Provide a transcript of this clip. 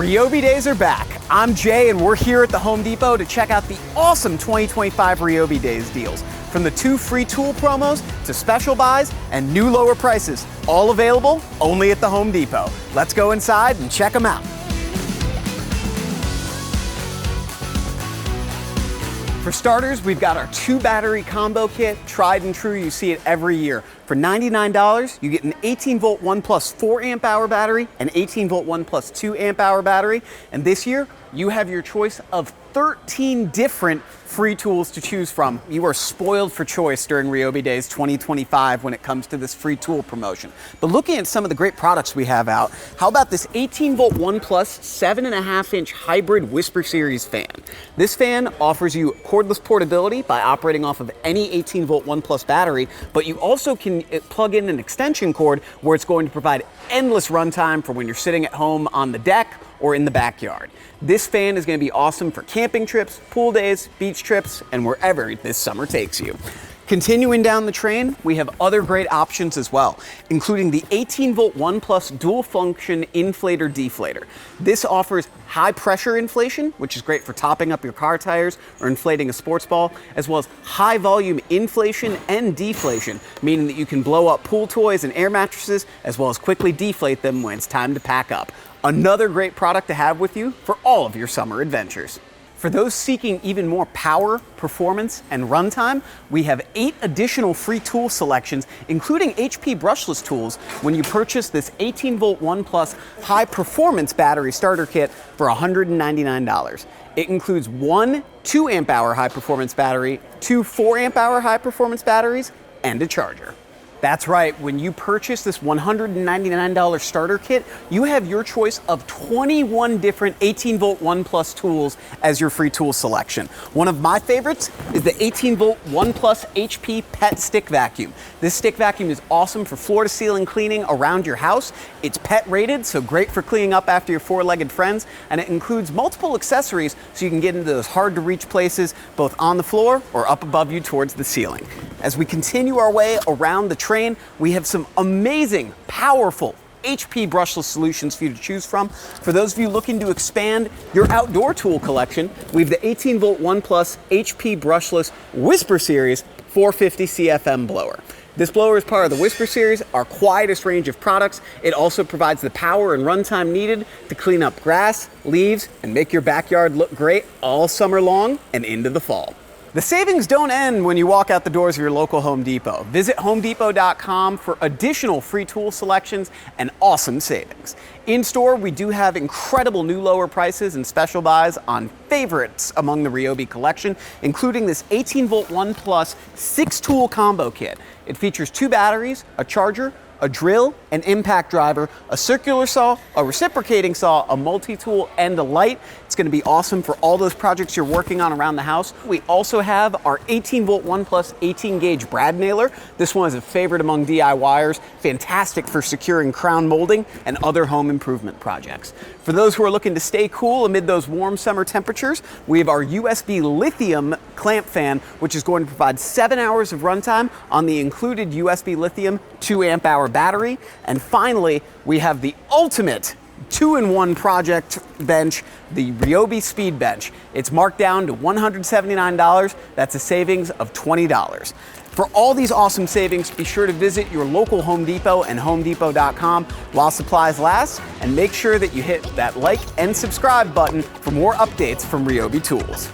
Ryobi Days are back. I'm Jay and we're here at the Home Depot to check out the awesome 2025 Ryobi Days deals. From the 2 free tool promos to special buys and new lower prices, all available only at the Home Depot. Let's go inside and check them out. For starters, we've got our 2 battery combo kit, tried and true, you see it every year. For $99, you get an 18-volt 1 plus 4 amp hour battery, an 18-volt 1 plus 2 amp hour battery, and this year, you have your choice of 13 different free tools to choose from. You are spoiled for choice during Ryobi Days 2025 when it comes to this free tool promotion. But looking at some of the great products we have out, how about this 18-volt 1 plus 7.5-inch hybrid Whisper Series fan? This fan offers you cordless portability by operating off of any 18-volt 1 plus battery, but you also can plug in an extension cord where it's going to provide endless runtime for when you're sitting at home on the deck or in the backyard. This fan is going to be awesome for camping trips, pool days, beach trips, and wherever this summer takes you. Continuing down the train, we have other great options as well, including the 18-volt 1 plus dual function inflator deflator. This offers high pressure inflation, which is great for topping up your car tires or inflating a sports ball, as well as high volume inflation and deflation, meaning that you can blow up pool toys and air mattresses, as well as quickly deflate them when it's time to pack up. Another great product to have with you for all of your summer adventures. For those seeking even more power, performance, and runtime, we have 8 additional free tool selections, including HP brushless tools, when you purchase this 18-volt 1 plus high performance battery starter kit for $199. It includes 1 2 amp hour high performance battery, 2 4 amp hour high performance batteries, and a charger. That's right, when you purchase this $199 starter kit, you have your choice of 21 different 18-volt 1 plus tools as your free tool selection. One of my favorites is the 18-volt 1 plus HP pet stick vacuum. This stick vacuum is awesome for floor to ceiling cleaning around your house. It's pet rated, so great for cleaning up after your 4-legged friends, and it includes multiple accessories so you can get into those hard to reach places both on the floor or up above you towards the ceiling. As we continue our way around the train, we have some amazing, powerful HP brushless solutions for you to choose from. For those of you looking to expand your outdoor tool collection, we have the 18-volt 1 plus HP brushless Whisper Series 450 CFM blower. This blower is part of the Whisper Series, our quietest range of products. It also provides the power and runtime needed to clean up grass, leaves, and make your backyard look great all summer long and into the fall. The savings don't end when you walk out the doors of your local Home Depot. Visit homedepot.com for additional free tool selections and awesome savings. In store, we do have incredible new lower prices and special buys on favorites among the Ryobi collection, including this 18-volt 1 plus 6-tool combo kit. It features 2 batteries, a charger, a drill, an impact driver, a circular saw, a reciprocating saw, a multi-tool, and a light. It's going to be awesome for all those projects you're working on around the house. We also have our 18-volt 1 plus 18-gauge brad nailer. This one is a favorite among DIYers, fantastic for securing crown molding and other home improvement projects. For those who are looking to stay cool amid those warm summer temperatures, we have our USB lithium clamp fan, which is going to provide 7 hours of runtime on the included USB lithium 2 amp hour battery. And finally, we have the ultimate 2-in-1 project bench, the Ryobi Speed Bench. It's marked down to $179. That's a savings of $20. For all these awesome savings, be sure to visit your local Home Depot and homedepot.com while supplies last, and make sure that you hit that like and subscribe button for more updates from Ryobi Tools.